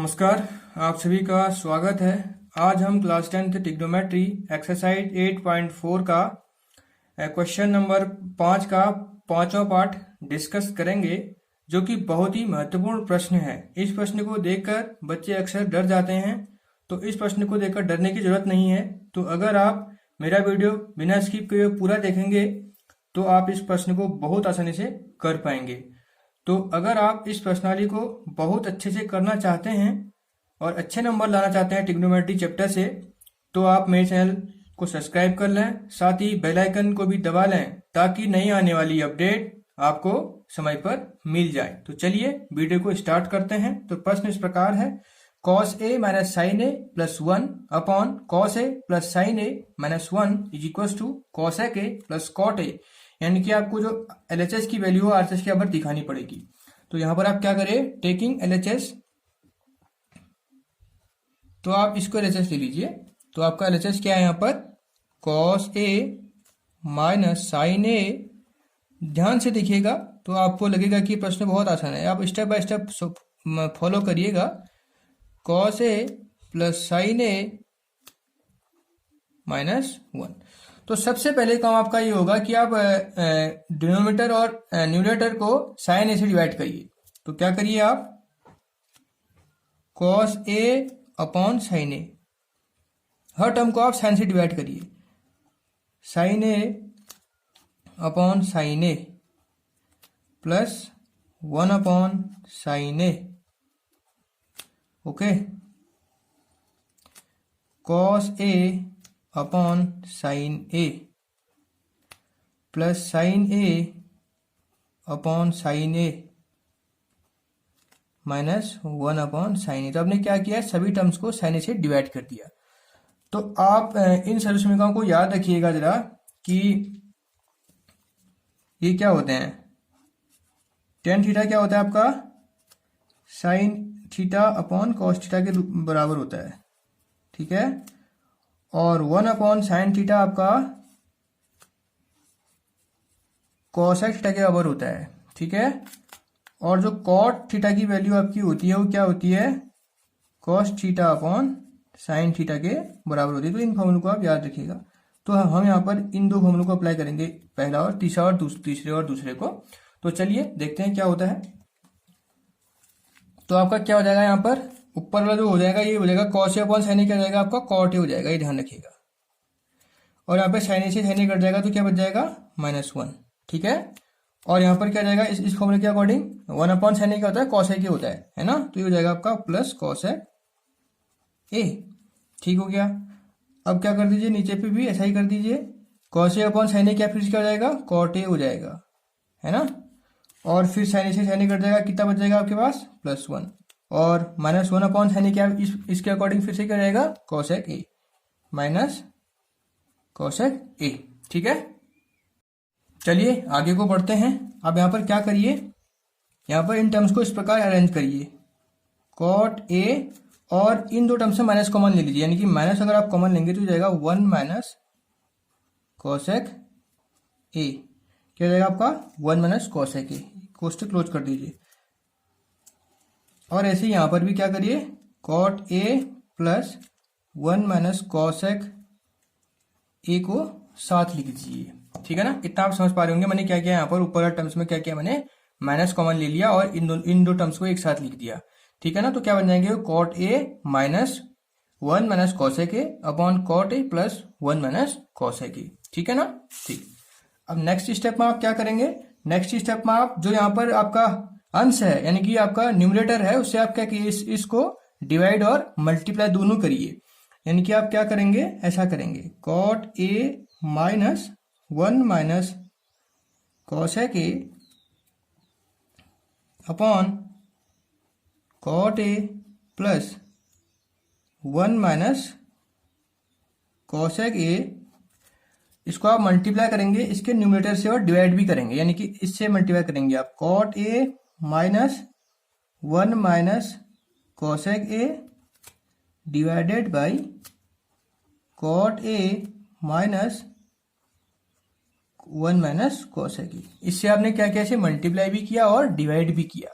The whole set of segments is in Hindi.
नमस्कार, आप सभी का स्वागत है। आज हम क्लास 10th ट्रिग्नोमेट्री एक्सरसाइज 8.4 का क्वेश्चन नंबर 5 का पांचवा पार्ट डिस्कस करेंगे, जो कि बहुत ही महत्वपूर्ण प्रश्न है। इस प्रश्न को देखकर बच्चे अक्सर डर जाते हैं, तो इस प्रश्न को देखकर डरने की जरूरत नहीं है। तो अगर आप मेरा वीडियो बिना स्किप किए पूरा देखेंगे तो आप इस प्रश्न को बहुत आसानी से कर पाएंगे। तो अगर आप इस प्रश्नावली को बहुत अच्छे से करना चाहते हैं और अच्छे नंबर लाना चाहते हैं ट्रिग्नोमेट्री चैप्टर से, तो आप मेरे चैनल को सब्सक्राइब कर लें, साथ ही बेल आइकन को भी दबा लें ताकि नई आने वाली अपडेट आपको समय पर मिल जाए। तो चलिए वीडियो को स्टार्ट करते हैं। तो प्रश्न इस प्रकार है, cos a minus sine A plus 1 upon cos a plus sine A minus 1 is equal to cosec a plus cot a। यानी कि आपको जो LHS की वैल्यू है RHS के ऊपर दिखानी पड़ेगी। तो यहां पर आप क्या करें, टेकिंग LHS, तो आप इसको LHS ले लीजिए। तो आपका LHS क्या है यहाँ पर, cos a माइनस साइन ए। ध्यान से देखिएगा तो आपको लगेगा कि प्रश्न बहुत आसान है। आप स्टेप बाय स्टेप फॉलो करिएगा। cos a plus sine A minus 1। तो सबसे पहले काम आपका ये होगा कि आप डिनोमिनेटर और न्यूमरेटर को साइन ए से डिवाइड करिए। तो क्या करिए आप, cos a upon sine A, हर टर्म को आप साइन से डिवाइड करिए। Sine A upon sine A plus 1 upon sine A. Okay, cos a upon sine A plus sine A upon sine A minus 1 upon sine A. तो आपने क्या किया, सभी टर्म्स को साइन ए से डिवाइड कर दिया। तो आप इन सभी समीकरणों को याद रखिएगा जरा कि ये क्या होते हैं। टेन थीटा क्या होता है आपका, sine theta upon cos theta के बराबर होता है, ठीक है। और 1 अपॉन साइन थीटा आपका कॉसेक थीटा के बराबर होता है, ठीक है। और जो कॉट थीटा की वैल्यू आपकी होती है वो क्या होती है, cos theta upon sine theta के बराबर होती है। तो इन फॉर्मूलों को आप याद रखिएगा। तो हम यहाँ पर इन दो फॉर्मूलों को अप्लाई करेंगे, पहला और तीसरा और तीसरे और दूसरे को। तो चलिए देखते हैं क्या होता है। तो आपका क्या हो जाएगा, यहाँ पर ऊपर वाला जो हो जाएगा ये हो जाएगा cos a अपॉन साइन ए, क्या हो जाएगा आपका cot a हो जाएगा, ये ध्यान रखिएगा। और यहाँ पे साइन ए से साइन ए कट जाएगा तो क्या बच जाएगा, -1, ठीक है। और यहाँ पर क्या जाएगा, इस फॉर्मूले के अकॉर्डिंग 1 अपॉन साइन ए क्या होता है, cos a के होता है ना। तो ये हो जाएगा आपका प्लस cosec a, ठीक हो गया। अब क्या कर दीजिए, नीचे पे भी ऐसा ही कर दीजिए, cos a अपॉन साइन ए क्या फिर क्या हो जाएगा, cot a हो जाएगा, है ना। और फिर साइन ए से साइन ए कट जाएगा, कितना बच जाएगा आपके पास, +1। और -1 अपॉन साइन ए क्या इसके अकॉर्डिंग फिर से क्या रहेगा, cosec a minus cosec a, ठीक है। चलिए आगे को बढ़ते हैं। अब यहाँ पर क्या करिए, यहाँ पर इन टर्म्स को इस प्रकार अरेंज करिए, cot a, और इन दो टर्म्स से माइनस कॉमन ले लीजिए। यानी कि माइनस अगर आप कॉमन लेंगे तो जाएगा 1 माइनस cosec a, क्या जाएगा आपका 1 माइनस cosec a। कोष्टक क्लोज कर दीजिए। और ऐसे यहाँ पर भी क्या करिए, cot a plus 1 minus cosec a को साथ लिख दीजिए, ठीक है ना। इतना आप समझ पा रहे होंगे मैंने क्या किया, यहाँ पर ऊपर टर्म्स में क्या किया, मैंने माइनस कॉमन ले लिया और इन दो टर्म्स को एक साथ लिख दिया, ठीक है ना। तो क्या बन जाएंगे, cot a minus 1 minus cosec a upon cot a plus 1 minus cosec a, ठीक है ना। ठीक, अब नेक्स्ट स्टेप में आप क्या करेंगे, नेक्स्ट स्टेप में आप जो यहाँ पर आपका अंश है यानी कि आपका न्यूमरेटर है, उससे आप क्या किए, इसको डिवाइड और मल्टीप्लाई दोनों करिए। यानी कि आप क्या करेंगे, ऐसा करेंगे, cot a minus 1 minus cosec a upon cot a plus 1 minus cosec a, इसको आप मल्टीप्लाई करेंगे इसके न्यूमरेटर से और डिवाइड भी करेंगे, यानी कि इससे मल्टीप्लाई करेंगे आप, cot a minus 1 minus cosec a divided by cot a minus 1 minus cosec a। इससे आपने क्या किया, इसे मल्टीप्लाई भी किया और डिवाइड भी किया।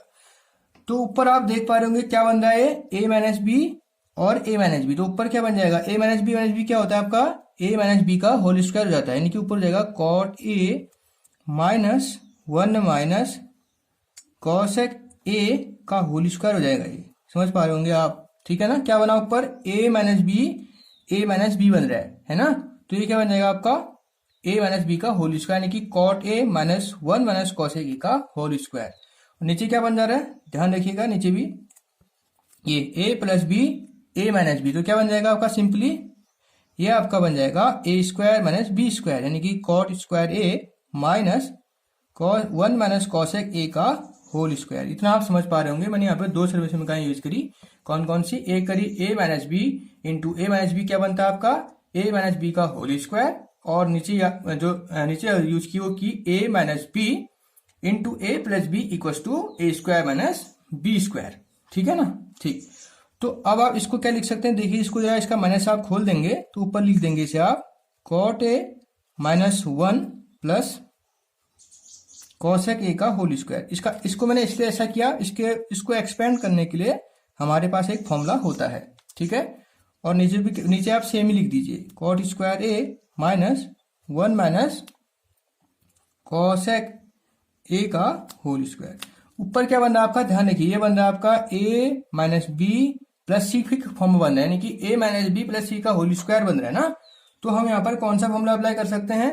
तो ऊपर आप देख पा रहे होंगे क्या बन रहा है, ए माइनस बी और ए माइनस बी। तो ऊपर क्या बन जाएगा, ए माइनस बी क्या होता है आपका, ए माइनस बी का होल स्क्वायर हो जाता है, यानी कि ऊपर हो जाएगा cot a minus 1 minus cosec a का होल स्क्वायर हो जाएगा। ये समझ पा रहे होंगे आप, ठीक है ना। क्या बना ऊपर, ए माइनस बी बन रहा है ना। तो ये क्या बन जाएगा आपका, ए माइनस बी का होल स्क्वायर, यानी कि cot a minus 1 minus cosec a का होल स्क्वायर। नीचे क्या बन जा रहा है, ध्यान रखिएगा, नीचे भी ये a plus b a minus b, तो क्या बन जाएगा आपका, सिंपली ये आपका बन जाएगा a square minus B square, यानी कि cot square a minus 1 minus cosec a का होल स्क्वायर। इतना आप समझ पा रहे होंगे। मैंने यहाँ पे दो समीकरण यूज करी, कौन कौन सी, एक करी A minus B into A minus B क्या बनता है आपका, ए माइनस बी का होल स्क्वायर, और नीचे जो नीचे यूज की वो की A minus B into A plus B equal to A square minus B square, ठीक है ना। ठीक, तो अब आप इसको क्या लिख सकते हैं, देखिए इसको जरा इसका माइनस आप खोल देंगे तो ऊपर लिख देंगे इसे आप cot a minus 1 plus cosec a का होल स्क्वायर। इसको मैंने इसलिए ऐसा किया, इसको एक्सपेंड करने के लिए हमारे पास एक फॉर्मूला होता है, ठीक है। और नीचे आप सेम ही लिख दीजिए, cot square a minus 1 minus cosec a का होल स्क्वायर। ऊपर क्या बन रहा है आपका, ध्यान रखिए, ये बन रहा है आपका ए माइनस बी प्लस सी फॉर्म बन रहा है, यानी कि ए माइनस बी प्लस सी का होल स्क्वायर बन रहा है ना। तो हम यहाँ पर कौन सा फॉर्मूला अप्लाई कर सकते हैं,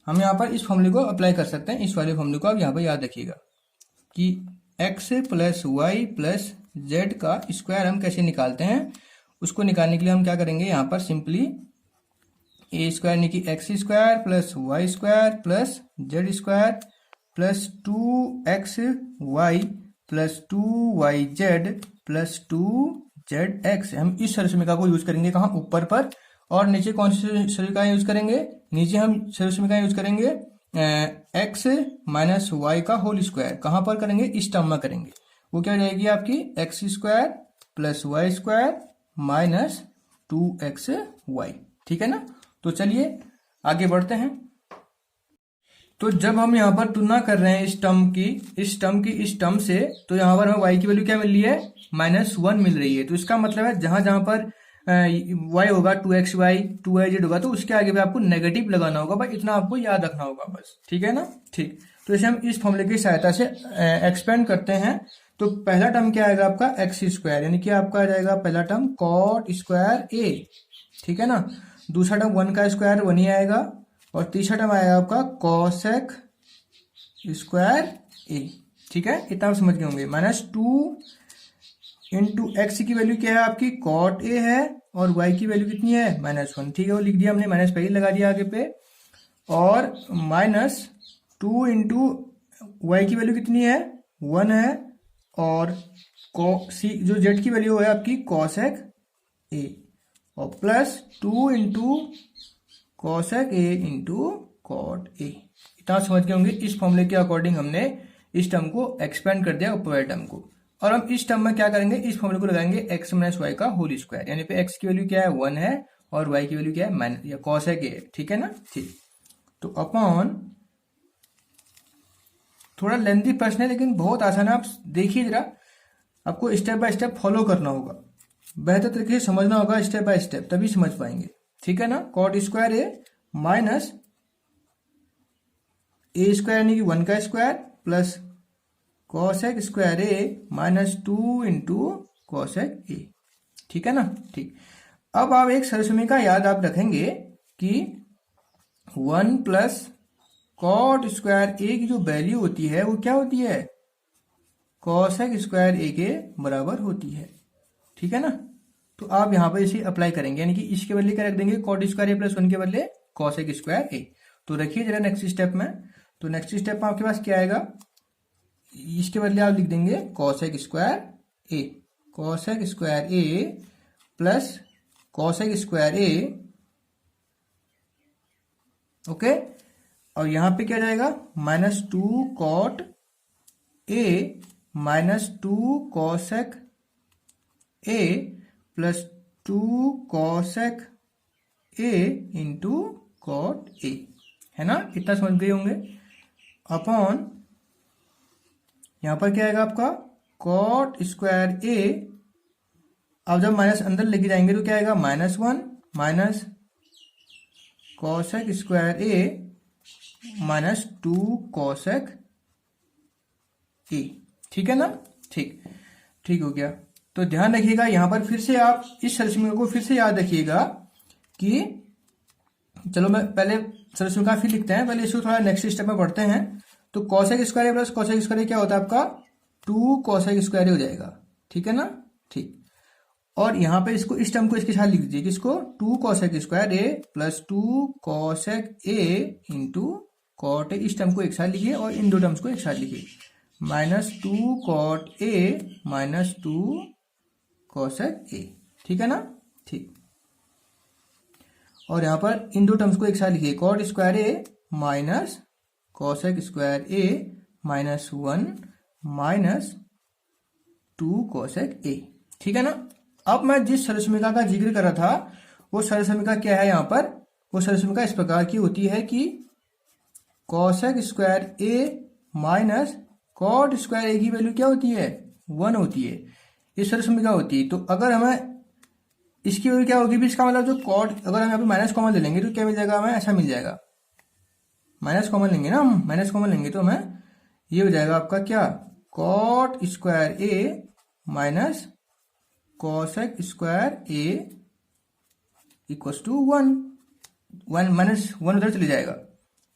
हम यहाँ पर इस फॉर्मूले को अप्लाई कर सकते हैं, इस वाले फॉर्मूले को आप यहाँ पर याद रखिएगा कि x plus y plus z का स्क्वायर हम कैसे निकालते हैं। उसको निकालने के लिए हम क्या करेंगे, यहाँ पर सिंपली ए स्क्वायर यानी कि x square plus y square plus z square plus 2x y plus 2yz plus 2zx, हम इस समीकरण को यूज करेंगे कहाँ, ऊपर पर। और नीचे कौन सी समीकरण यूज करेंगे, नीचे हम समीकरण यूज करेंगे x माइनस वाई का होल स्क्वायर, कहाँ पर करेंगे, इस टर्म में करेंगे। वो क्या हो जाएगी आपकी x square plus y square minus 2xy, ठीक है ना। तो चलिए आगे बढ़ते हैं। तो जब हम यहाँ पर तुलना कर रहे हैं इस टर्म से, तो यहाँ पर हमें y की वैल्यू क्या मिल रही है, -1 मिल रही है। तो इसका मतलब है जहां जहां पर y होगा 2xy 2yz होगा, तो उसके आगे भी आपको नेगेटिव लगाना होगा, बस इतना आपको याद रखना होगा बस, ठीक है ना। ठीक, तो इसे हम इस फॉर्मूले की सहायता से एक्सपेंड करते हैं। तो पहला टर्म क्या आएगा आपका, एक्स स्क्वायर, यानी कि आपका आ जाएगा पहला टर्म कॉट स्क्वायर ए, ठीक है ना। दूसरा टर्म 1 का स्क्वायर 1 ही आएगा, और तीसरा टर्म आएगा आपका कॉसेक स्क्वायर ए, ठीक है। इतना आप समझ गए होंगे। -2 इंटू एक्स की वैल्यू क्या है आपकी, कॉट ए है, और वाई की वैल्यू कितनी है, -1, ठीक है। वो लिख दिया हमने, माइनस पहले लगा दिया आगे पे, और -2 इंटू वाई की वैल्यू कितनी है, 1 है, और जो जेड की वैल्यू है आपकी कॉसेक ए, और plus 2 into cosec a into cot a. इतना समझ गए होंगे। इस फॉर्मूले के अकॉर्डिंग हमने इस टर्म को एक्सपेंड कर दिया ऊपर वाले टर्म को, और हम इस टर्म में क्या करेंगे, इस फॉर्मूले को लगाएंगे एक्स माइनस वाई का होल स्क्वायर, यानी पे एक्स की वैल्यू क्या है 1 है, और वाई की वैल्यू क्या है माइनस या कॉसेक ए, ठीक है ना। ठीक, तो अपॉन, थोड़ा लेंथी प्रश्न है लेकिन बहुत आसान है, आप देखिए जरा, आपको स्टेप बाय स्टेप फॉलो करना होगा, बेहतर तरीके से समझना होगा स्टेप बाय स्टेप, तभी समझ पाएंगे, ठीक है ना। Cot square a minus A square यानी कि 1 का square plus cosec square a minus 2 into cosec a, ठीक है ना। ठीक, अब आप एक सरल समीकरण याद आप रखेंगे कि 1 प्लस कॉट स्क्वायर ए की जो वैल्यू होती है वो क्या होती है, कॉसेक स्क्वायर ए के बराबर होती है, ठीक है ना। तो आप यहाँ पर इसे अप्लाई करेंगे, यानी कि इसके बदले क्या रख देंगे, कॉट स्क्वायर ए प्लस 1 के बदले कॉसेक स्क्वायर ए। तो रखिए जरा नेक्स्ट स्टेप में, तो नेक्स्ट स्टेप में आपके पास क्या आएगा, इसके बदले आप लिख देंगे cosec square a, cosec square a plus cosec square a, okay. और यहां पे क्या जाएगा, -2 cot a -2 cosec A plus 2 cosec a into cot a, है ना। इतना समझ गए होंगे। अपॉन यहां पर क्या आएगा आपका कॉट स्क्वायर ए, अब जब माइनस अंदर लेके जाएंगे तो क्या आएगा, -1 minus cosec square a minus 2 cosec a. ठीक है ना, ठीक हो गया। तो ध्यान रखिएगा यहाँ पर फिर से आप इस सरसमीका को फिर से याद रखिएगा कि चलो मैं पहले सरसमीका फिर लिखते हैं, पहले इसको थोड़ा नेक्स्ट स्टेप में बढ़ते हैं। तो cosec square a plus cosec square ए क्या होता है आपका, 2 कॉसेक स्क्वायर ए हो जाएगा। ठीक है ना, ठीक। और यहाँ पे इसको इस टर्म को इसके साथ लिख दीजिए, किसको, 2 cosec square a plus 2 cosec a into cot a. इस टर्म को एक साथ लिखिए और इन दो टर्म्स को एक साथ लिखिए, -2 cot a minus 2 cosec a. ठीक है ना, ठीक। और यहाँ पर इन दो टर्म्स को एक साथ लिखिए, cot square a minus cosec square a -1 minus 2 cosec a. ठीक है ना। अब मैं जिस सरसमीका का जिक्र कर रहा था वो सरसमीका क्या है, यहाँ पर वो सरसमीका इस प्रकार की होती है कि cosec square a minus cot square ए की वैल्यू क्या होती है, 1 होती है। ये सरसमीका होती है। तो अगर हमें इसकी वैल्यू क्या होगी भी, इसका मतलब जो कॉट, अगर हम यहाँ पे माइनस कॉमन ले लेंगे तो क्या मिल जाएगा हमें, ऐसा मिल जाएगा, माइनस कॉमन लेंगे ना हम, माइनस कॉमन लेंगे तो हमें ये हो जाएगा आपका क्या, cot square a minus cosec square a equal to 1 minus 1 उधर चले जाएगा।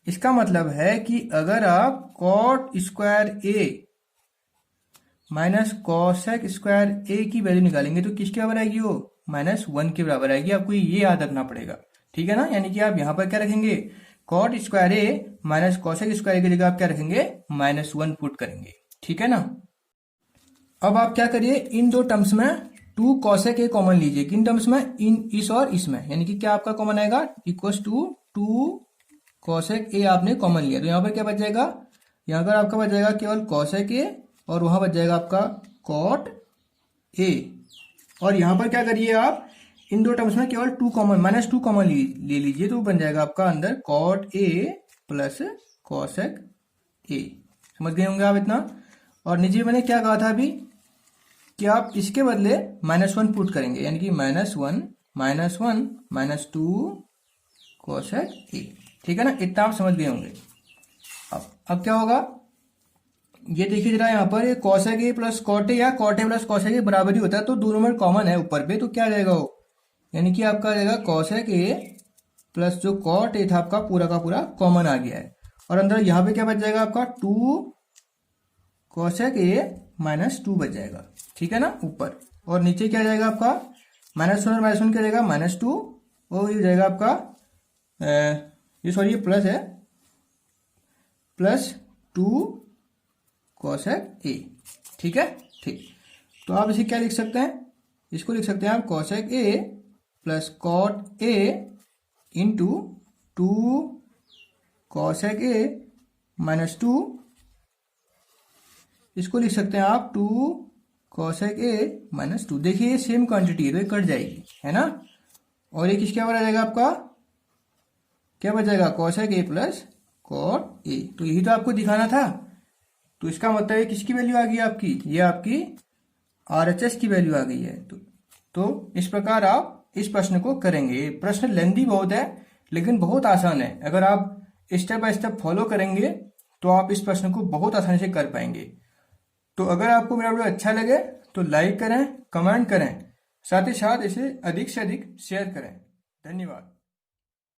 इसका मतलब है कि अगर आप cot square a minus cosec square ए की वैल्यू निकालेंगे तो किसके बराबर आएगी, वो -1 के बराबर आएगी। आपको ये याद रखना पड़ेगा। ठीक है ना, यानी कि आप यहाँ पर क्या रखेंगे, cot square a minus cosec square की जगह आप क्या रखेंगे, -1 पुट करेंगे। ठीक है ना। अब आप क्या करिए, इन दो टर्म्स में 2 कॉसेक ए कॉमन लीजिए। किन टर्म्स में, इन इस और इसमें, यानी कि क्या आपका कॉमन आएगा, इक्वल टू 2 कॉसेक ए आपने कॉमन लिया। तो यहाँ पर क्या बच जाएगा, यहाँ पर आपका बच जाएगा केवल कॉसेक ए और वहां बच जाएगा आपका कॉट ए। और यहाँ पर क्या करिए आप, इन दो टर्म्स में केवल 2 कॉमन, -2 कॉमन ले लीजिए तो बन जाएगा आपका अंदर cot A plus cosec a. समझ गए होंगे आप इतना। और नीचे मैंने क्या कहा था अभी कि आप इसके बदले -1 पुट करेंगे, यानी कि -1 माइनस 2 कॉसेक ए। ठीक है ना, इतना आप समझ गए होंगे। अब क्या होगा, ये देखिए जरा यहाँ पर, ये cosec A plus cot A या cot A plus cosec A बराबर ही होता है, तो दोनों में कॉमन है ऊपर पे, तो क्या आ जाएगा वो, यानी कि आपका आ जाएगा कॉसेक ए प्लस जो कॉट ए था आपका पूरा का पूरा कॉमन आ गया है। और अंदर यहाँ पे क्या बच जाएगा आपका, 2 कॉसेक ए माइनस 2 बच जाएगा। ठीक है ना, ऊपर। और नीचे क्या आ जाएगा आपका, -1 और -1 क्या जाएगा, -2, और ये जाएगा आपका ये सॉरी ये प्लस है, +2 कॉसेक ए। ठीक है, ठीक। तो आप इसे क्या लिख सकते हैं, इसको लिख सकते हैं आप cosec A plus cot a into 2 cosec a -2, इसको लिख सकते हैं आप 2 कॉसेक ए -2। देखिए ये सेम क्वांटिटी है तो ये कट जाएगी, है ना। और ये किसके बराबर आ जाएगा आपका, क्या बच जाएगा, cosec A plus cot a. तो यही तो आपको दिखाना था। तो इसका मतलब है किसकी वैल्यू आ गई आपकी, ये आपकी RHS की वैल्यू आ गई है। तो इस प्रकार आप इस प्रश्न को करेंगे। ये प्रश्न लेंदी बहुत है लेकिन बहुत आसान है। अगर आप स्टेप बाय स्टेप फॉलो करेंगे तो आप इस प्रश्न को बहुत आसानी से कर पाएंगे। तो अगर आपको मेरा वीडियो अच्छा लगे तो लाइक करें, कमेंट करें, साथ ही साथ इसे अधिक से अधिक शेयर करें। धन्यवाद।